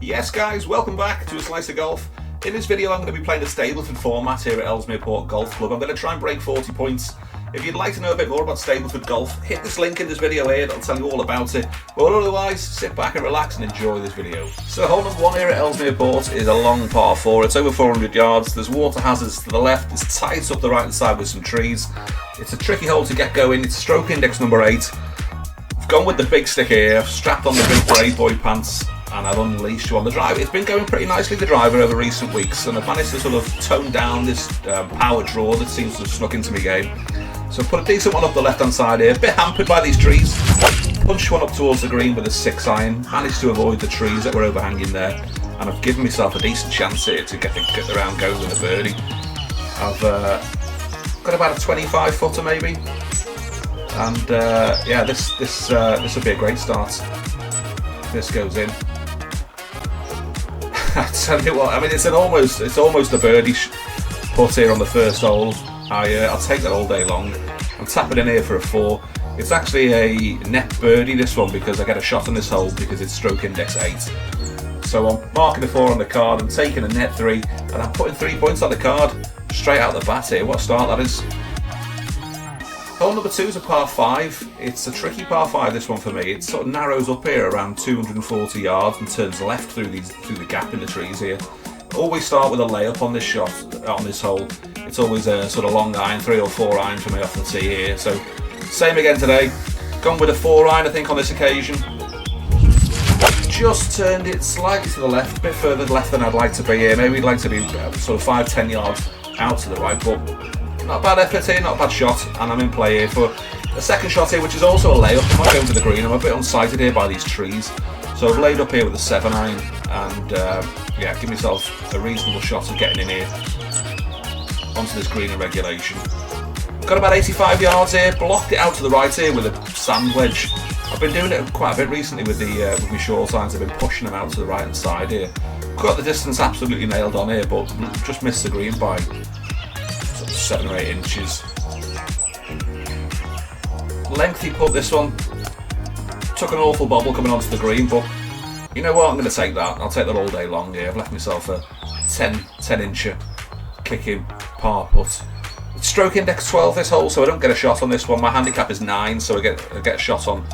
Yes guys, welcome back to A Slice of Golf. In this video I'm going to be playing the Stableford format here at Ellesmere Golf Club. I'm going to try and break 40 points. If you'd like to know a bit more about Stableford Golf, hit this link in this video here, it'll tell you all about it. But otherwise, sit back and relax and enjoy this video. So hole number 1 here at Ellesmere Port is a long par 4. It's over 400 yards. There's water hazards to the left. It's tight up the right hand side with some trees. It's a tricky hole to get going. It's stroke index number 8. I've gone with the big stick here. I've strapped on the big grey boy pants and I've unleashed you on the driver. It's been going pretty nicely, the driver, over recent weeks, and I've managed to sort of tone down this power draw that seems to have snuck into my game. So I've put a decent one up the left hand side here, a bit hampered by these trees. Punched one up towards the green with a 6 iron, managed to avoid the trees that were overhanging there, and I've given myself a decent chance here to get the round going with a birdie. I've got about a 25 footer maybe, and yeah, this will be a great start. This goes in. I tell you what, I mean, it's almost a birdie putt here on the first hole. I'll take that all day long. I'm tapping in here for a 4. It's actually a net birdie, this one, because I get a shot on this hole because it's stroke index 8. So I'm marking a 4 on the card, I'm taking a net 3, and I'm putting 3 points on the card straight out the bat here. What a start that is. Hole number 2 is a par 5. It's a tricky par 5, this one for me. It sort of narrows up here around 240 yards and turns left through the gap in the trees here. Always start with a layup on this shot, on this hole. It's always a sort of long iron, 3 or 4 iron for me off the tee here. So same again today. Gone with a 4 iron I think on this occasion. Just turned it slightly to the left, a bit further left than I'd like to be here. Maybe we'd like to be sort of 5-10 yards out to the right, but not a bad effort here, not a bad shot, and I'm in play here for a second shot here, which is also a layup. I'm not going to the green, I'm a bit unsighted here by these trees. So I've laid up here with a 7 iron, and yeah, give myself a reasonable shot of getting in here onto this green in regulation. Got about 85 yards here, blocked it out to the right here with a sand wedge. I've been doing it quite a bit recently with my short irons. I've been pushing them out to the right hand side here. Got the distance absolutely nailed on here, but just missed the green by 7 or 8 inches. Lengthy putt this one. Took an awful bobble coming onto the green, but you know what, I'm going to take that. I'll take that all day long here. I've left myself a 10 incher kicking par putt. It's stroke index 12 this hole, so I don't get a shot on this one. My handicap is 9, so I get a shot on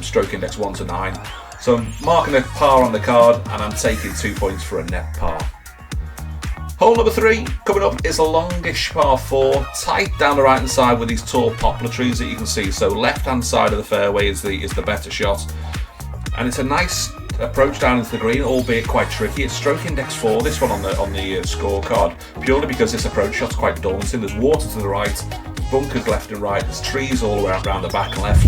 stroke index 1 to 9. So I'm marking a par on the card and I'm taking 2 points for a net par. Hole number 3 coming up is a longish par 4, tight down the right hand side with these tall poplar trees that you can see. So left hand side of the fairway is the better shot, and it's a nice approach down into the green, albeit quite tricky. It's stroke index 4, this one on the scorecard, purely because this approach shot's quite daunting. There's water to the right, bunkers left and right, there's trees all around the back and left.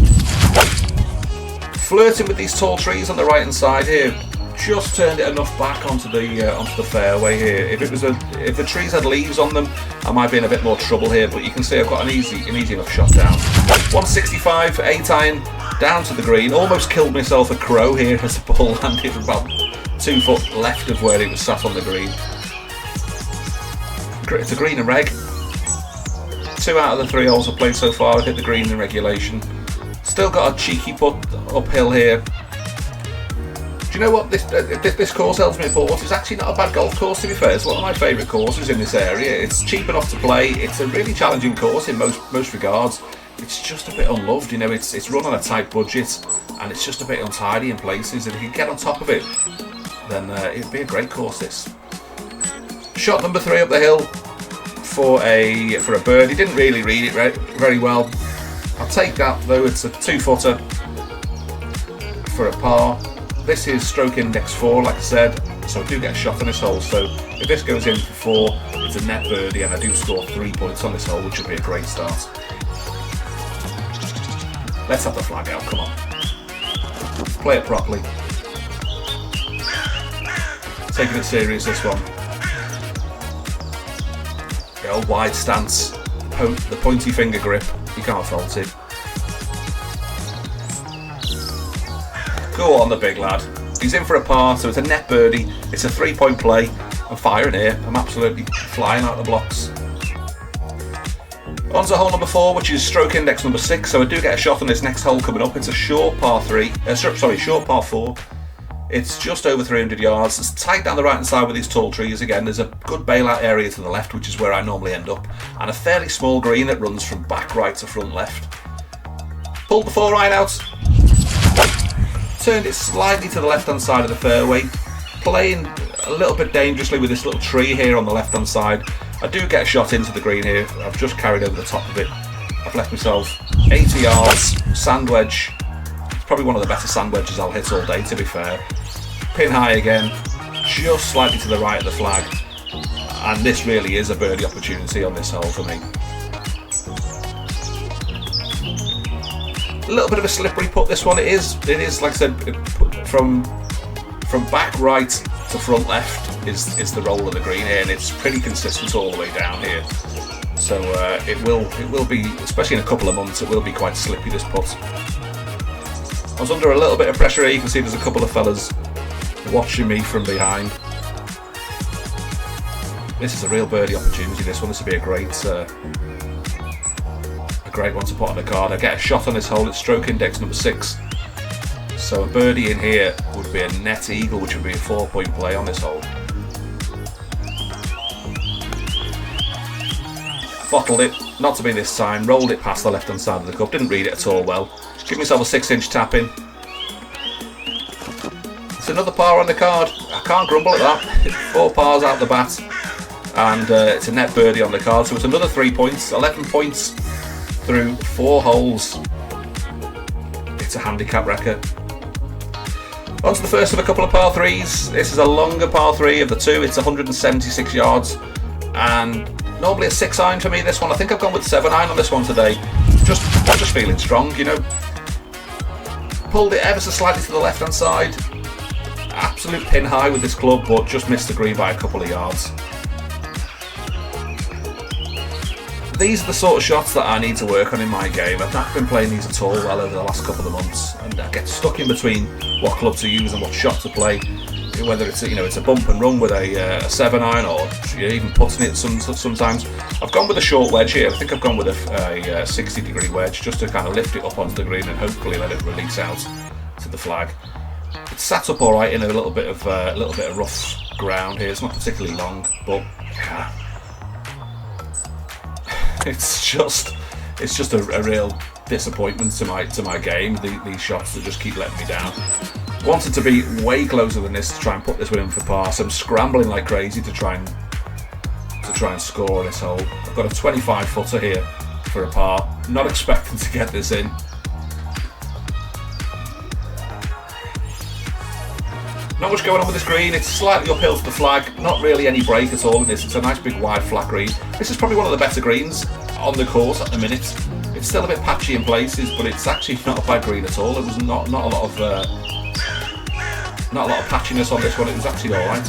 Flirting with these tall trees on the right hand side here. Just turned it enough back onto the fairway here. If the trees had leaves on them, I might be in a bit more trouble here, but you can see I've got an easy enough shot down. 165, 8 iron, down to the green. Almost killed myself a crow here as the ball landed about 2 foot left of where it was sat on the green. It's a green and reg. 2 out of the 3 holes I've played so far, I've hit the green in regulation. Still got a cheeky putt uphill here. Do you know what, this course, Ellesmere Port, is actually not a bad golf course, to be fair. It's one of my favourite courses in this area. It's cheap enough to play. It's a really challenging course in most regards. It's just a bit unloved, you know. It's run on a tight budget and it's just a bit untidy in places, and if you can get on top of it, then it'd be a great course, this. Shot number 3 up the hill for a birdie. Didn't really read it very well. I'll take that though. It's a 2 footer for a par. This is stroke index 4, like I said, so I do get a shot on this hole. So if this goes in for 4, it's a net birdie, and I do score 3 points on this hole, which would be a great start. Let's have the flag out, come on. Play it properly. Taking it serious, this one. The old wide stance, the pointy finger grip, you can't fault it. Go on, the big lad. He's in for a par, so it's a net birdie. It's a 3-point play. I'm firing here. I'm absolutely flying out of the blocks. On to hole number 4, which is stroke index number 6. So I do get a shot on this next hole coming up. It's a short par 4. It's just over 300 yards. It's tight down the right hand side with these tall trees again. There's a good bailout area to the left, which is where I normally end up, and a fairly small green that runs from back right to front left. Pulled the 4-iron out, turned it slightly to the left hand side of the fairway, playing a little bit dangerously with this little tree here on the left hand side. I do get a shot into the green here. I've just carried over the top of it. I've left myself 80 yards, sand wedge. It's probably one of the better sand wedges I'll hit all day, to be fair. Pin high again, just slightly to the right of the flag, and this really is a birdie opportunity on this hole for me. A little bit of a slippery putt, this one. It is like I said, from back right to front left is the roll of the green here, and it's pretty consistent all the way down here. So it will be, especially in a couple of months, it will be quite slippy, this putt. I was under a little bit of pressure here. You can see there's a couple of fellas watching me from behind. This is a real birdie opportunity, this one. This would be a great one to put on the card. I get a shot on this hole. It's stroke index number 6. So a birdie in here would be a net eagle, which would be a 4-point play on this hole. Bottled it, not to be this time. Rolled it past the left hand side of the cup. Didn't read it at all well. Give myself a 6-inch tap in. It's another par on the card. I can't grumble at that. 4 pars out the bat, and it's a net birdie on the card. So it's another 3 points. 11 points through 4 holes. It's a handicap record. On to the first of a couple of par 3s. This is a longer par 3 of the two. It's 176 yards, and normally a 6-iron for me. This one, I think I've gone with 7-iron on this one today. Just feeling strong, you know. Pulled it ever so slightly to the left hand side. Absolute pin high with this club, but just missed the green by a couple of yards. These are the sort of shots that I need to work on in my game. I've not been playing these at all well over the last couple of months, and I get stuck in between what club to use and what shot to play. Whether it's it's a bump and run with a 7-iron, or you're even putting it sometimes. I've gone with a short wedge here. I think I've gone with a 60-degree wedge, just to kind of lift it up onto the green and hopefully let it release out to the flag. It's sat up all right in a little bit of rough ground here. It's not particularly long, but it's just a real disappointment to my game. These shots that just keep letting me down. Wanted to be way closer than this to try and put this one in for par, so I'm scrambling like crazy to try and score on this hole. I've got a 25-footer here for a par. Not expecting to get this in. Not much going on with this green. It's slightly uphill to the flag. Not really any break at all in this. It's a nice big wide flat green. This is probably one of the better greens on the course at the minute. It's still a bit patchy in places, but it's actually not a bad green at all. It was not a lot of patchiness on this one. It was actually all right.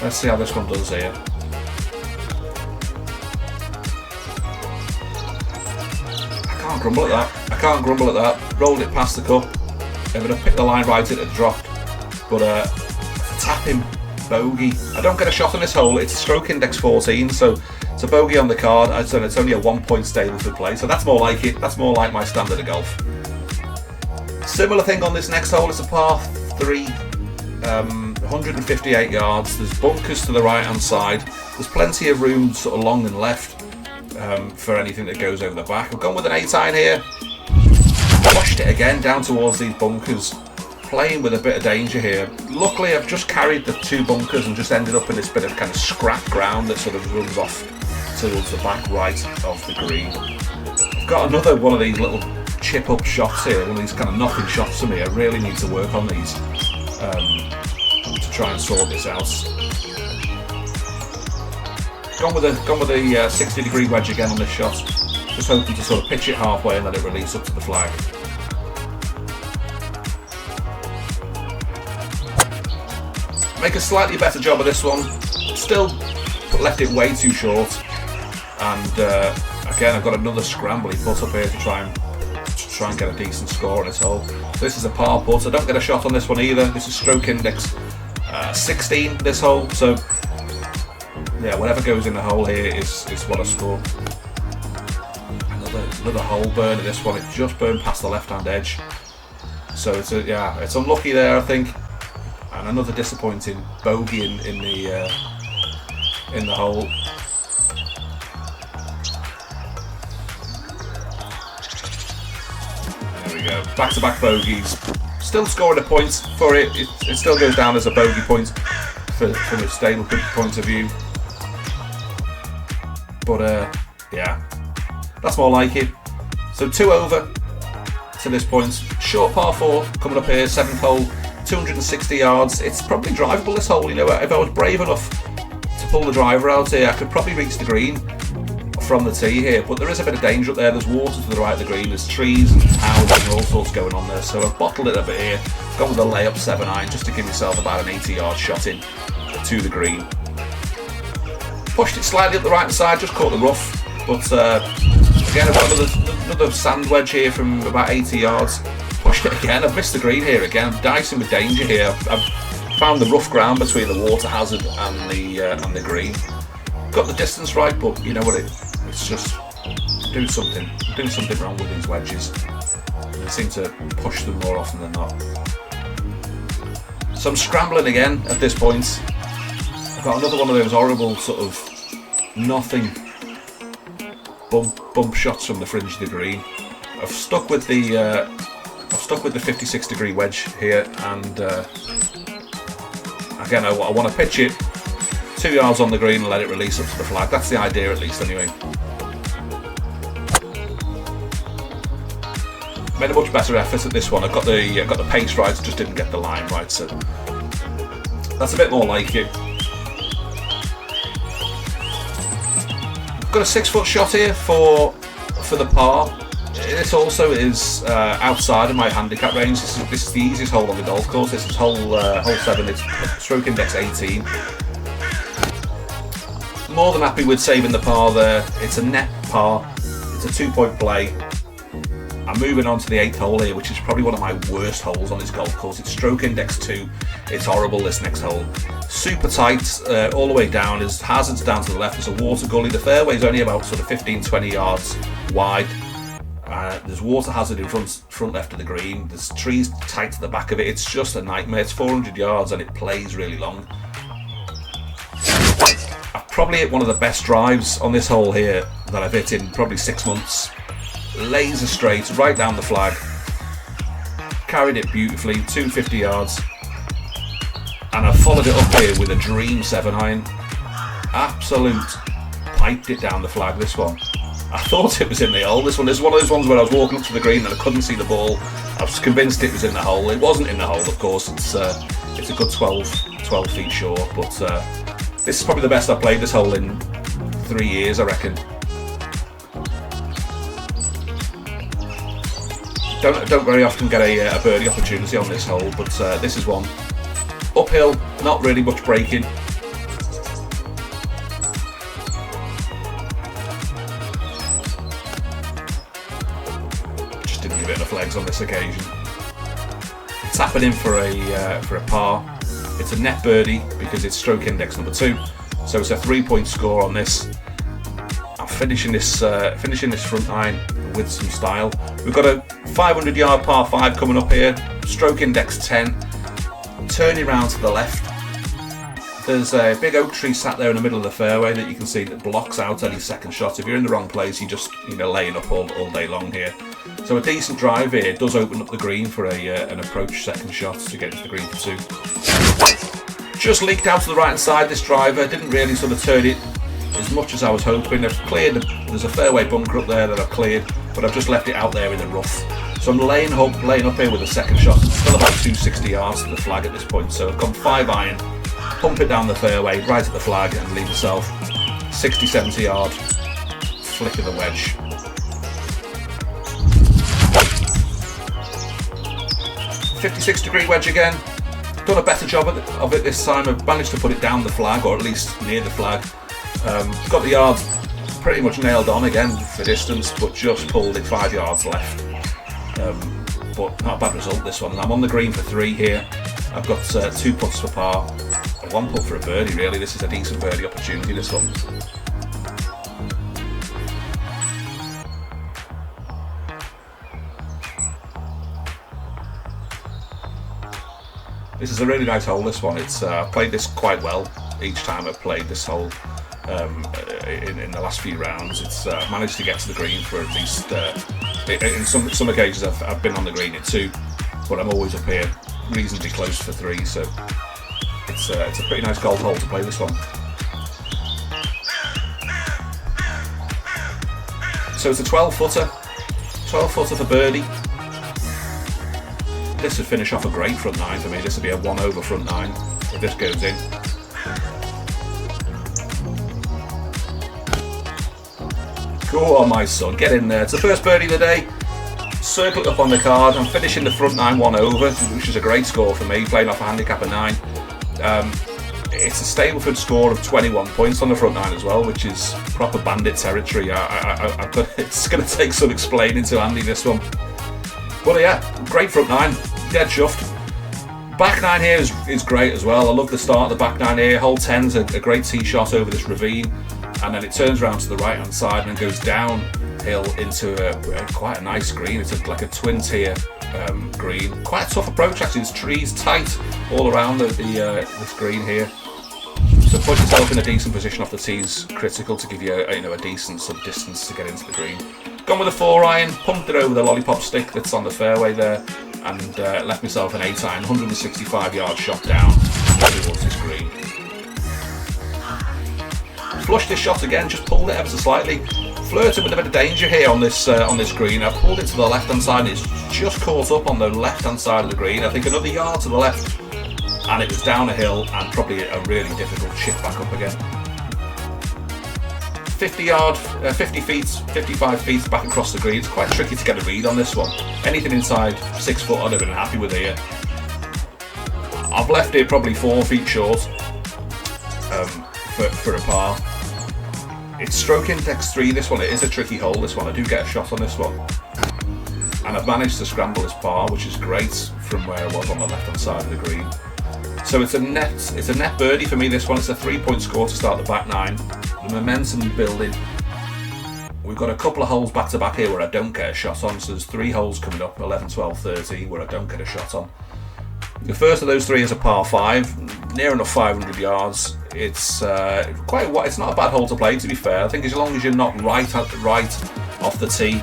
Let's see how this one does here. I can't grumble at that. Rolled it past the cup. If I'd have picked the line right, it'd have dropped. But tapping bogey. I don't get a shot on this hole. It's stroke index 14, so it's a bogey on the card. I'd say it's only a 1-point Stableford play, so that's more like it. That's more like my standard of golf. Similar thing on this next hole. It's a par 3, 158 yards. There's bunkers to the right hand side. There's plenty of room sort of long and left for anything that goes over the back. I've gone with an 8-iron here. Washed it again down towards these bunkers, playing with a bit of danger here. Luckily I've just carried the 2 bunkers and just ended up in this bit of kind of scrap ground that sort of runs off towards the back right of the green. I've got another one of these little chip up shots here, one of these kind of knocking shots for me. I really need to work on these to try and sort this out. Gone with a 60-degree wedge again on this shot. Just hoping to sort of pitch it halfway and let it release up to the flag. Make a slightly better job of this one. Still left it way too short. And again, I've got another scrambly putt up here to try and get a decent score on this hole. This is a par putt. I don't get a shot on this one either. This is stroke index 16, this hole. So yeah, whatever goes in the hole here is what I score. Another hole burn in this one. It just burned past the left hand edge. So it's unlucky there, I think, and another disappointing bogey in the hole. There we go, back-to-back bogeys. Still scoring a point for it. It still goes down as a bogey point from a Stableford point of view. But yeah, that's more like it. So 2 over to this point. Short par 4 coming up here, 7th hole, 260 yards. It's probably drivable, this hole. You know, if I was brave enough to pull the driver out here, I could probably reach the green from the tee here, but there is a bit of danger up there. There's water to the right of the green, there's trees and houses and all sorts going on there, so I've bottled it a bit here, gone with a layup 7 iron just to give myself about an 80-yard shot in to the green. Pushed it slightly up the right hand side, just caught the rough, but again I've got another sand wedge here from about 80 yards. Pushed it again, I've missed the green here again. I'm dicing with danger here. I've found the rough ground between the water hazard and the green. Got the distance right, but you know what, it's just doing something wrong with these wedges. They seem to push them more often than not. So I'm scrambling again at this point. I've got another one of those horrible sort of nothing bump shots from the fringe of the green. I've stuck with the 56-degree wedge here, and again I want to pitch it 2 yards on the green and let it release up to the flag. That's the idea, at least, anyway. Made a much better effort at this one. I got the pace right, just didn't get the line right, so that's a bit more like it. Got a 6-foot shot here for the par. This also is outside of my handicap range. This is the easiest hole on the golf course. This is hole 7. It's stroke index 18. More than happy with saving the par there. It's a net par. It's a 2-point play. I'm moving on to the 8th hole here, which is probably one of my worst holes on this golf course. It's stroke index 2. It's horrible, this next hole. Super tight all the way down. There's hazards down to the left. There's a water gully. The fairway is only about sort of 15-20 yards wide. There's water hazard in front left of the green. There's trees tight to the back of it. It's just a nightmare. It's 400 yards and it plays really long. I've probably hit one of the best drives on this hole here that I've hit in probably 6 months. Laser straight, right down the flag. Carried it beautifully, 250 yards. And I followed it up here with a dream 7 iron. Absolute piped it down the flag, this one. I thought it was in the hole. This one is one of those ones where I was walking up to the green and I couldn't see the ball. I was convinced it was in the hole. It wasn't in the hole, of course. It's a good 12 feet short, but this is probably the best I've played this hole in 3 years, I reckon. Don't very often get a birdie opportunity on this hole, but this is one. Uphill, not really much braking. Just didn't give it enough legs on this occasion. Tapping in for a par. It's a net birdie because it's stroke index number 2, so it's a 3-point score on this. I'm finishing this front nine with some style. We've got a 500-yard par 5 coming up here. Stroke index 10. Turning round to the left. There's a big oak tree sat there in the middle of the fairway that you can see that blocks out any second shot. If you're in the wrong place, you're just laying up all day long here. So a decent drive here does open up the green for an approach second shot to get to the green for 2. Just leaked out to the right hand side. This driver didn't really sort of turn it as much as I was hoping. I've cleared. There's a fairway bunker up there that I've cleared, but I've just left it out there in the rough. So I'm laying up here with a second shot. It's still about 260 yards to the flag at this point. So I've gone 5 iron, pump it down the fairway, right at the flag, and leave myself 60-70 yard flick of the wedge. .56-degree wedge again. Done a better job of it this time. I've managed to put it down the flag, or at least near the flag. Got the yard pretty much nailed on again for distance, but just pulled it 5 yards left. But not a bad result this one. I'm on the green for 3 here. I've got 2 putts for par, 1 putt for a birdie really. This is a decent birdie opportunity, this one. This is a really nice hole, this one. It's played this quite well each time I've played this hole in the last few rounds. It's managed to get to the green for at least, in some occasions I've been on the green at 2, but I'm always up here reasonably close for 3, so it's a pretty nice golf hole to play this one. So it's a 12-footer for birdie. This would finish off a great front 9 for me. This would be a 1 over front 9 if this goes in. Go on, my son, get in there. It's the first birdie of the day. Circle it up on the card. I'm finishing the front 9 1 over, which is a great score for me, playing off a handicap of 9. It's a Stableford score of 21 points on the front 9 as well, which is proper bandit territory. It's going to take some explaining to Andy, this one. But yeah, great front 9, dead chuffed. Back 9 here is great as well. I love the start of the back 9 here. Hole 10's a great tee shot over this ravine, and then it turns around to the right hand side and then goes downhill into quite a nice green. It's like a twin tier green. Quite a tough approach actually. There's trees tight all around this green here. So put yourself in a decent position off the tee is critical to give you a decent sort of distance to get into the green. Gone with a 4-iron, pumped it over the lollipop stick that's on the fairway there, and left myself an 8-iron, 165-yard shot down towards this green. Flushed this shot again, just pulled it ever so slightly. Flirting with a bit of danger here on this green. I pulled it to the left-hand side, and it's just caught up on the left-hand side of the green. I think another yard to the left, and it was down a hill and probably a really difficult chip back up again. 50 feet, 55 feet back across the green. It's quite tricky to get a read on this one. Anything inside 6 foot I'd have been happy with here. I've left it probably 4 feet short for a par. It's stroke index 3, this one. It is a tricky hole, this one. I do get a shot on this one. And I've managed to scramble this par, which is great from where I was on the left hand side of the green. So it's a net birdie for me, this one. It's a 3-point score to start the back 9. The momentum building. We've got a couple of holes back to back here where I don't get a shot on. So there's 3 holes coming up, 11, 12, 13, where I don't get a shot on. The first of those 3 is a par 5, near enough 500 yards. It's it's not a bad hole to play, to be fair. I think as long as you're not right off the tee,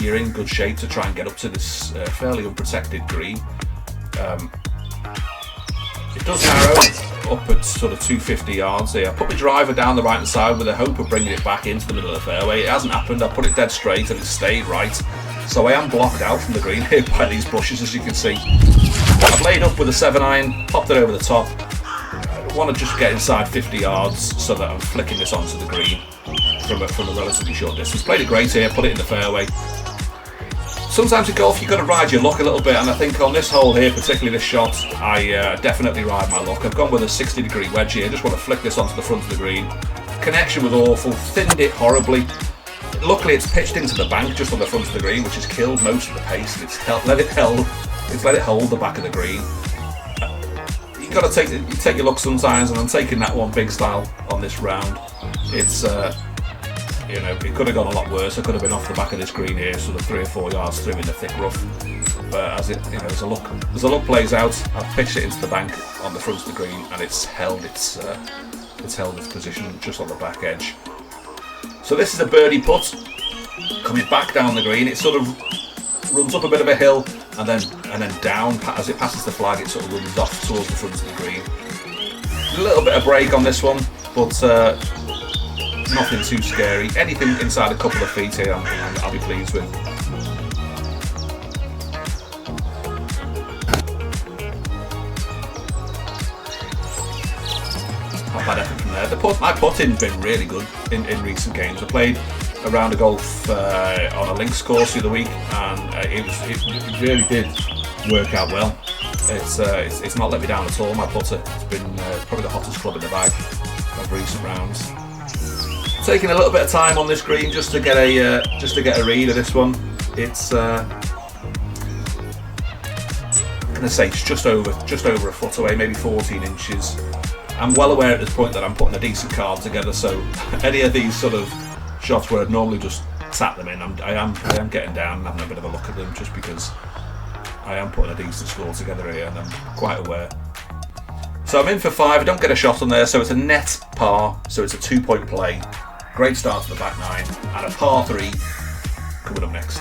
you're in good shape to try and get up to this fairly unprotected green. It does narrow up at sort of 250 yards here. I put my driver down the right hand side with the hope of bringing it back into the middle of the fairway. It hasn't happened. I put it dead straight and it stayed right. So I am blocked out from the green here by these bushes, as you can see. I've laid up with a 7-iron, popped it over the top. I want to just get inside 50 yards so that I'm flicking this onto the green from a relatively short distance. Played it great here, put it in the fairway. Sometimes in golf you've got to ride your luck a little bit, and I think on this hole here, particularly this shot, I definitely ride my luck. I've gone with a 60-degree wedge here. I just want to flick this onto the front of the green. Connection was awful, thinned it horribly. Luckily it's pitched into the bank just on the front of the green, which has killed most of the pace, and it's let it hold the back of the green. You've got to take your luck sometimes, and I'm taking that one big style on this round. It's it could have gone a lot worse. I could have been off the back of this green here, sort of 3 or 4 yards through in the thick rough. But as the luck plays out, I've pitched it into the bank on the front of the green, and it's held its position just on the back edge. So this is a birdie putt coming back down the green. It sort of runs up a bit of a hill and then down. As it passes the flag, it sort of runs off towards the front of the green. A little bit of break on this one, but nothing too scary. Anything inside a couple of feet here, I'll be pleased with. Not bad effort from there. My putting's been really good in recent games. I played a round of golf on a links course the other week, and it really did work out well. It's not let me down at all. My putter, it's been probably the hottest club in the bag of recent rounds. Taking a little bit of time on this green just to get a read of this one. It's I'm gonna say it's just over a foot away, maybe 14 inches. I'm well aware at this point that I'm putting a decent card together, so any of these sort of shots where I'd normally just tap them in, I am getting down and having a bit of a look at them, just because I am putting a decent score together here, and I'm quite aware So I'm in for 5, I don't get a shot on there, so it's a net par, so it's a 2-point play. Great start to the back 9, and a par 3 coming up next.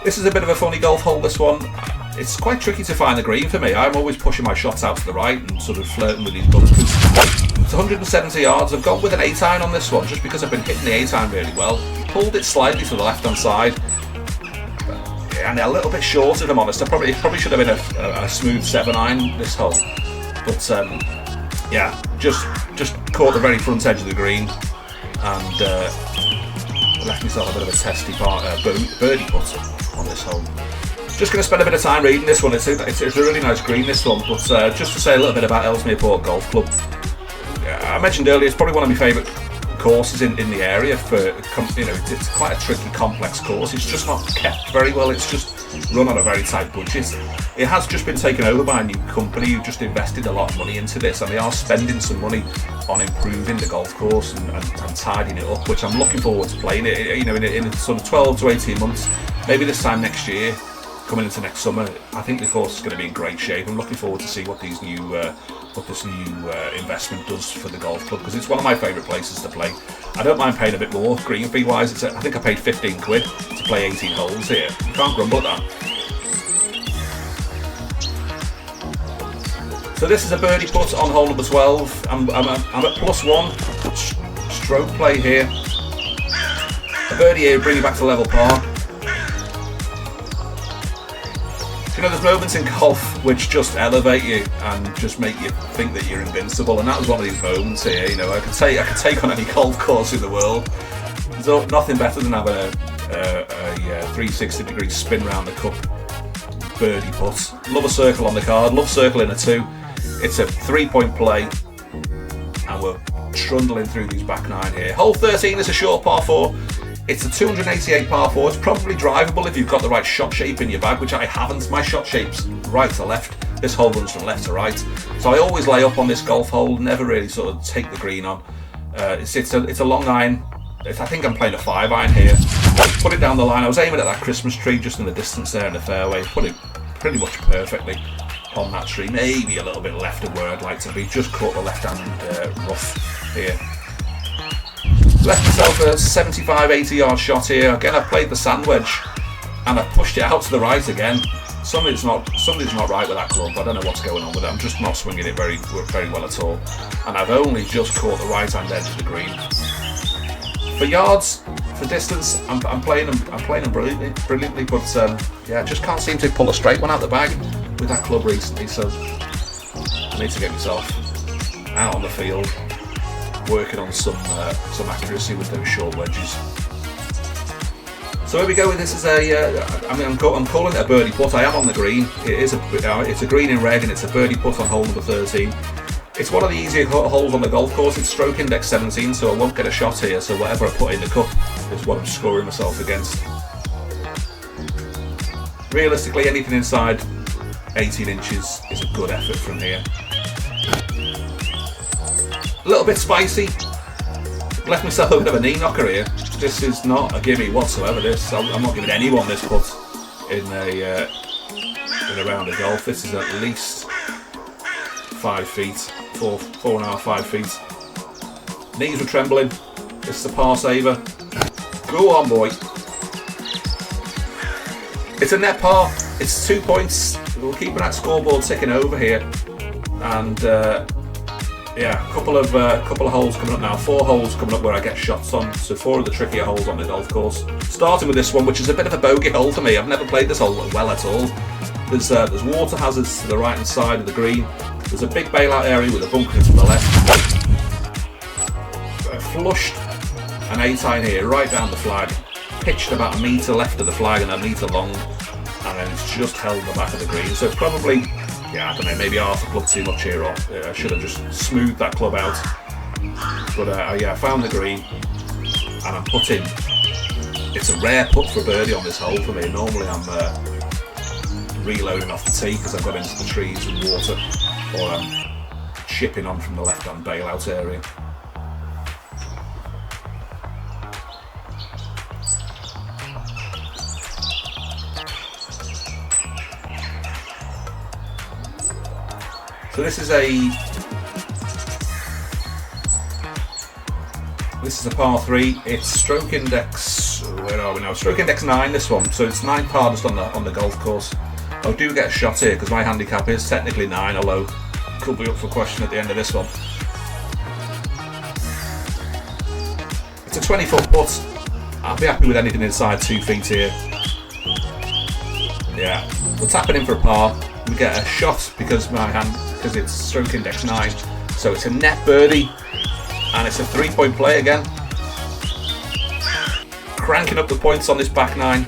This is a bit of a funny golf hole, this one. It's quite tricky to find the green for me. I'm always pushing my shots out to the right and sort of flirting with these bunkers. It's 170 yards. I've gone with an 8-iron on this one, just because I've been hitting the 8-iron really well. Pulled it slightly to the left-hand side. And a little bit short, if I'm honest. It probably should have been a smooth 7-iron this hole, but yeah, just caught the very front edge of the green and left myself a bit of a testy birdie putt on this hole. Just going to spend a bit of time reading this one. It's a really nice green, this one, but just to say a little bit about Ellesmere Port Golf Club. I mentioned earlier, it's probably one of my favourite courses in the area. For it's quite a tricky, complex course. It's just not kept very well. It's just run on a very tight budget. It has just been taken over by a new company who just invested a lot of money into this, and they are spending some money on improving the golf course and tidying it up, which I'm looking forward to playing it. In sort of 12 to 18 months, maybe this time next year, coming into next summer, I think the course is going to be in great shape. I'm looking forward to see what this new investment does for the golf club, because it's one of my favourite places to play. I don't mind paying a bit more green fee wise. I think I paid 15 quid to play 18 holes here. You can't grumble at that. So this is a birdie putt on hole number 12. I'm at +1 stroke play here. A birdie here, bring you back to level par. There's moments in golf which just elevate you and just make you think that you're invincible, and that was one of these moments here. I could take on any golf course in the world. There's nothing better than having a 360-degree spin round the cup birdie putt. Love a circle on the card, love circling a 2. It's a 3-point play, and we're trundling through these back 9 here. Hole 13 is a short par 4. It's a 288 par 4. It's probably drivable if you've got the right shot shape in your bag, which I haven't. My shot shape's right to left. This hole runs from left to right. So I always lay up on this golf hole, never really sort of take the green on. It's a long iron. I think I'm playing a 5-iron here. Put it down the line. I was aiming at that Christmas tree just in the distance there in the fairway. Put it pretty much perfectly on that tree. Maybe a little bit left of where I'd like to be. Just caught the left-hand rough here. Left myself a 75-80 yard shot here. Again, I played the sand wedge and I pushed it out to the right again. Something's not right with that club. I don't know what's going on with it. I'm just not swinging it very well at all. And I've only just caught the right hand edge of the green. For yards, for distance, I'm playing them brilliantly, but yeah, I just can't seem to pull a straight one out the bag with that club recently. So I need to get myself out on the field, working on some accuracy with those short wedges. So here we go with this. I'm calling it a birdie putt. I am on the green. It's a green in red, and it's a birdie putt on hole number 13. It's one of the easier holes on the golf course. It's stroke index 17, so I won't get a shot here. So whatever I put in the cup is what I'm scoring myself against. Realistically, anything inside 18 inches is a good effort from here. A little bit spicy. Left myself a bit of a knee knocker here. This is not a gimme whatsoever. I'm not giving anyone this putt in a round of golf. This is at least 5 feet, 4.5, 5 feet. Knees were trembling. This is a par saver. Go on, boy. It's a net par. It's 2 points. We're keeping that scoreboard ticking over here, and yeah, a couple of holes coming up now. 4 holes coming up where I get shots on. So 4 of the trickier holes on the golf course. Starting with this one, which is a bit of a bogey hole for me. I've never played this hole well at all. There's water hazards to the right hand side of the green. There's a big bailout area with a bunker to the left. Flushed an 8-iron here, right down the flag. Pitched about a metre left of the flag and a metre long, and then it's just held the back of the green. So probably, yeah, I don't know, maybe half a club too much here, or I should have just smoothed that club out. But yeah, I found the green and I'm putting. It's a rare putt for a birdie on this hole for me. Normally I'm reloading off the tee because I've got into the trees and water, or I'm chipping on from the left-hand bailout area. So this is a par 3. It's stroke index, where are we now? Stroke index 9, this one. So it's 9 par just on the golf course. I do get a shot here because my handicap is technically 9, although could be up for question at the end of this one. It's a 20-foot putt. I'll be happy with anything inside 2 feet here. Yeah, we're tapping in for a par. We get a shot because it's stroke index 9. So it's a net birdie. And it's a 3-point play again. Cranking up the points on this back 9.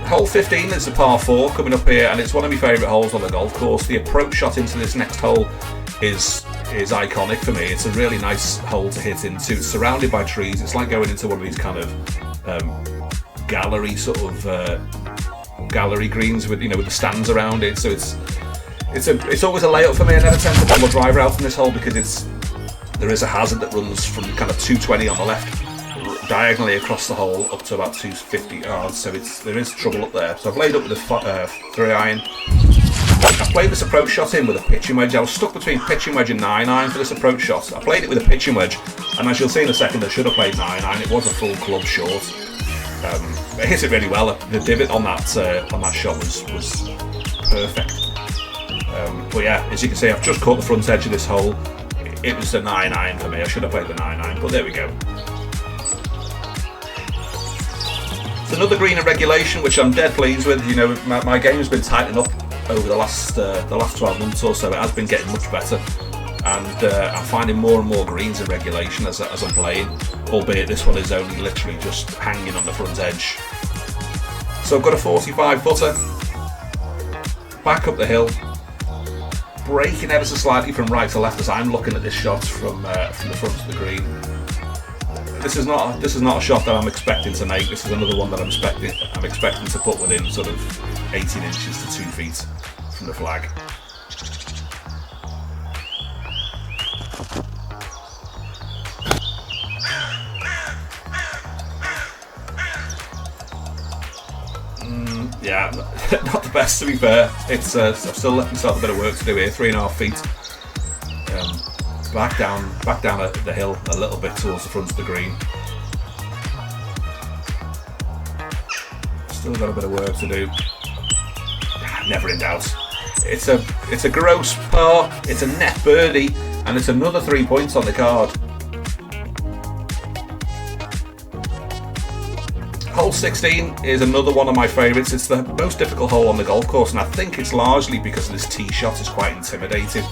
Hole 15 is a par 4 coming up here, and it's one of my favourite holes on the golf course. The approach shot into this next hole is iconic for me. It's a really nice hole to hit into. It's surrounded by trees. It's like going into one of these kind of gallery gallery greens with with the stands around it. So it's always a layup for me. I never tend to pull the driver out from this hole because there is a hazard that runs from kind of 220 on the left diagonally across the hole up to about 250 yards. So there is trouble up there. So I've laid up with a 3-iron. I played this approach shot in with a pitching wedge. I was stuck between pitching wedge and 9-iron for this approach shot. I played it with a pitching wedge, and as you'll see in a second, I should have played 9-iron. It was a full club short. I hit it really well. The divot on that shot was perfect. But yeah, as you can see, I've just caught the front edge of this hole. It was the 9-iron for me. I should have played the 9-iron, but there we go. It's another green in regulation, which I'm dead pleased with. My game's been tightening up over the last 12 months or so. It has been getting much better, and I'm finding more and more greens in regulation as I'm playing. Albeit this one is only literally just hanging on the front edge. So I've got a 45 footer. Back up the hill. Braking ever so slightly from right to left as I'm looking at this shot from the front of the green. This is not a shot that I'm expecting to make. This is another one that I'm expecting to put within sort of 18 inches to 2 feet from the flag. Yeah, not the best to be fair. I've still left myself a bit of work to do here. 3.5 feet. Back down the hill a little bit towards the front of the green. Still got a bit of work to do. Never in doubt. It's a gross par. It's a net birdie, and it's another 3 points on the card. Hole 16 is another one of my favourites. It's the most difficult hole on the golf course, and I think it's largely because this tee shot is quite intimidating.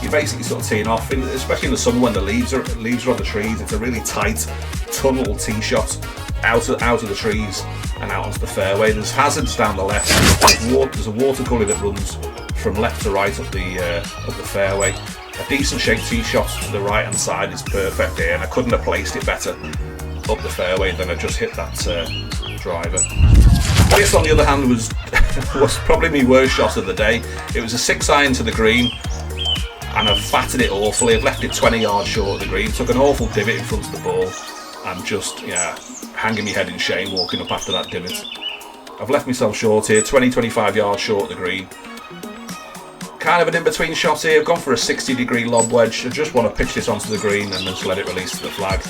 You're basically sort of teeing off, especially in the summer when the leaves are on the trees. It's a really tight tunnel tee shot out of the trees and out onto the fairway. There's hazards down the left. There's a water gully that runs from left to right up the fairway. A decent shaped tee shot to the right hand side is perfect here, and I couldn't have placed it better up the fairway than I just hit that driver. This, on the other hand, was probably my worst shot of the day. It was a 6-iron to the green, and I've fatted it awfully. I've left it 20 yards short of the green, took an awful divot in front of the ball, and just hanging my head in shame walking up after that divot. I've left myself short here, 20-25 yards short of the green. Kind of an in-between shot here. I've gone for a 60-degree lob wedge. I just want to pitch this onto the green and just let it release to the flag.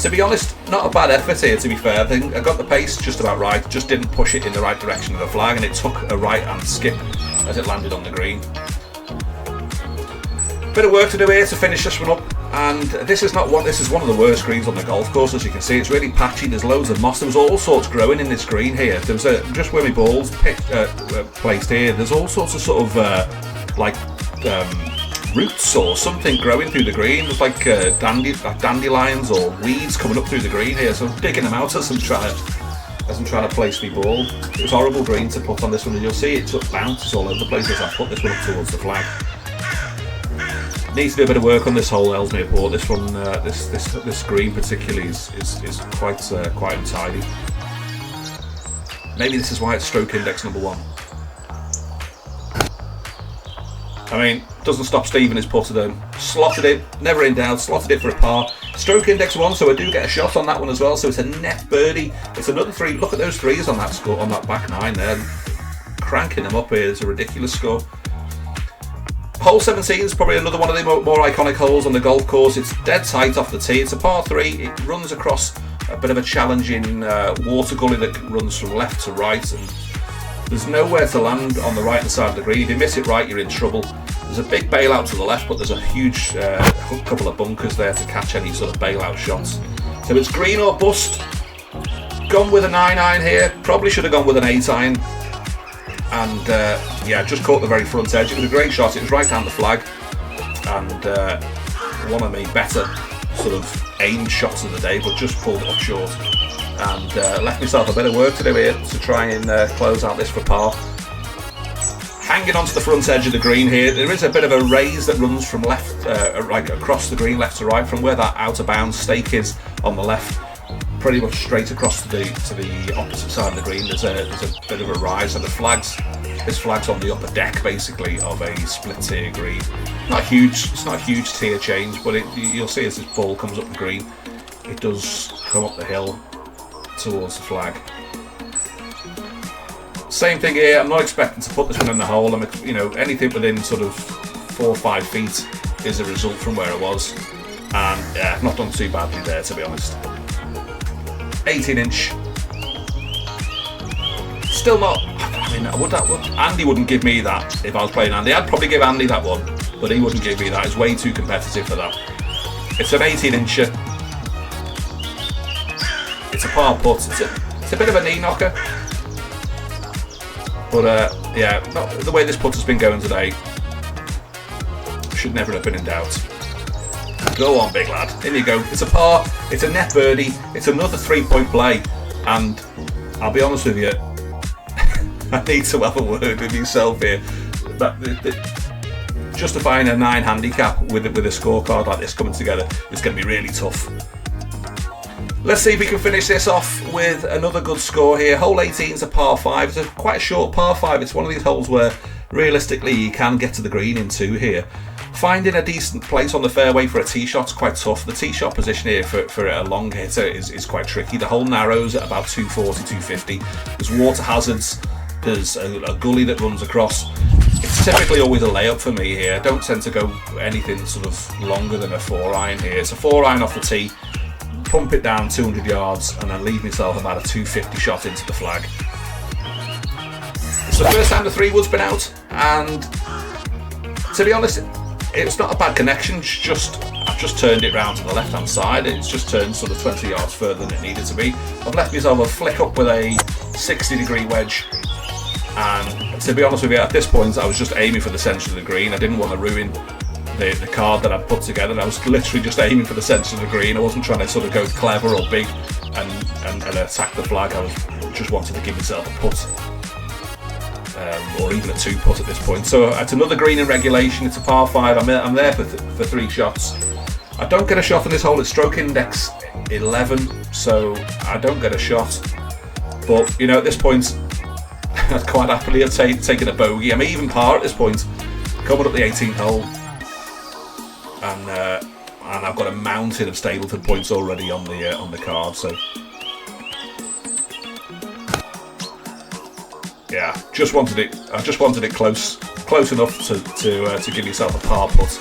To be honest, not a bad effort here, to be fair. I think I got the pace just about right, just didn't push it in the right direction of the flag, and it took a right-hand skip as it landed on the green. Bit of work to do here to finish this one up, and this is one of the worst greens on the golf course. As you can see, it's really patchy. There's loads of moss. There was all sorts growing in this green here. There was just where my ball's placed here. There's all sorts of sort of roots or something growing through the green. There's like dandelions or weeds coming up through the green here. So I'm digging them out as I'm trying to place my ball. It was horrible green to put on this one, and you'll see it just bounces all over the place as I put this one up towards the flag. Needs to do a bit of work on this whole Ellesmere Port. This one, this green particularly is quite untidy. Maybe this is why it's stroke index number 1. I mean, doesn't stop Steve and his putter though. Slotted it, never in doubt, slotted it for a par. Stroke index 1, so I do get a shot on that one as well. So it's a net birdie. It's another 3. Look at those 3s on that score, on that back 9 there. Cranking them up here. It's a ridiculous score. Hole 17 is probably another one of the more iconic holes on the golf course. It's dead tight off the tee. It's a par 3. It runs across a bit of a challenging water gully that runs from left to right, and there's nowhere to land on the right hand side of the green. If you miss it right, you're in trouble. There's a big bailout to the left, but there's a huge couple of bunkers there to catch any sort of bailout shots. So it's green or bust. Gone with a 9-iron here. Probably should have gone with an 8-iron. And yeah, just caught the very front edge. It was a great shot. It was right down the flag, and one of my better sort of aimed shots of the day, but just pulled it up short, and left myself a bit of work to do here to try and close out this for par. Hanging onto the front edge of the green here, there is a bit of a raise that runs from left, right across the green, left to right, from where that out of bounds stake is on the left, pretty much straight across to the opposite side of the green. There's a bit of a rise, and this flag's on the upper deck basically of a split tier green. Not huge, it's not a huge tier change, but you'll see as this ball comes up the green, it does come up the hill towards the flag. Same thing here. I'm not expecting to put this one in the hole. Anything within sort of 4 or 5 feet is a result from where it was, and yeah, I've not done too badly there, to be honest. 18-inch. Still not. I mean, Andy wouldn't give me that if I was playing Andy. I'd probably give Andy that one, but he wouldn't give me that. It's way too competitive for that. It's an 18-incher. It's a par putt. It's a bit of a knee knocker. But yeah, the way this putt has been going today, should never have been in doubt. Go on, big lad. In you go. It's a par. It's a net birdie. It's another 3-point play. And I'll be honest with you, I need to have a word with yourself here. Justifying a 9 handicap with a scorecard like this coming together is going to be really tough. Let's see if we can finish this off with another good score here. Hole 18 is a par 5. It's quite a short par 5. It's one of these holes where realistically you can get to the green in 2 here. Finding a decent place on the fairway for a tee shot's quite tough. The tee shot position here for a long hitter is quite tricky. The hole narrows at about 240, 250. There's water hazards. There's a gully that runs across. It's typically always a layup for me here. I don't tend to go anything sort of longer than a 4-iron here. It's a 4-iron off the tee. Pump it down 200 yards and then leave myself about a 250 shot into the flag. It's the first time the 3-wood's been out, and to be honest, it's not a bad connection. I've just turned it round to the left hand side. It's just turned sort of 20 yards further than it needed to be. I've left myself a flick up with a 60-degree wedge, and to be honest with you, at this point I was just aiming for the centre of the green. I didn't want to ruin the card that I'd put together. I was literally just aiming for the centre of the green. I wasn't trying to sort of go clever or big and attack the flag. I just wanted to give myself a putt, or even a 2-putt at this point. So it's another green in regulation. It's a par 5. I'm there for 3 shots. I don't get a shot on this hole. It's stroke index 11, so I don't get a shot. But at this point, I'd quite happily have taken a bogey. I'm even par at this point, coming up the 18th hole. And I've got a mountain of Stableford points already on the card. So yeah, I just wanted it close enough to give yourself a par putt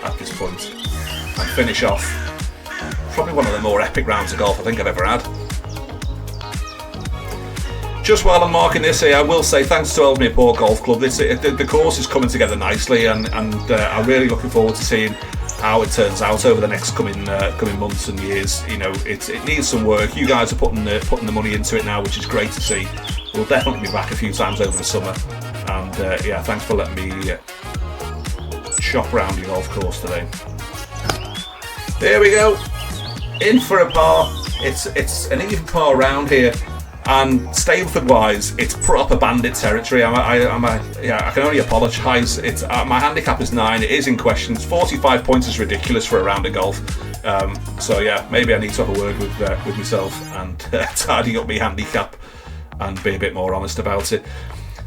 at this point and finish off probably one of the more epic rounds of golf I think I've ever had. Just while I'm marking this here, I will say thanks to Ellesmere Port Golf Club. The course is coming together nicely, and I'm really looking forward to seeing how it turns out over the next coming months and years. It needs some work. You guys are putting the money into it now, which is great to see. We'll definitely be back a few times over the summer, and yeah, thanks for letting me shop around your golf course today. There we go, in for a par. It's an even par round here. And Stableford wise, it's proper bandit territory. I can only apologise. My handicap is 9. It is in question. 45 points is ridiculous for a round of golf. So yeah, maybe I need to have a word with myself and tidy up my handicap and be a bit more honest about it.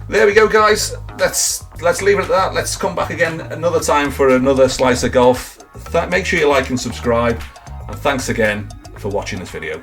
There we go, guys. Let's leave it at that. Let's come back again another time for another slice of golf. Make sure you like and subscribe, And thanks again for watching this video.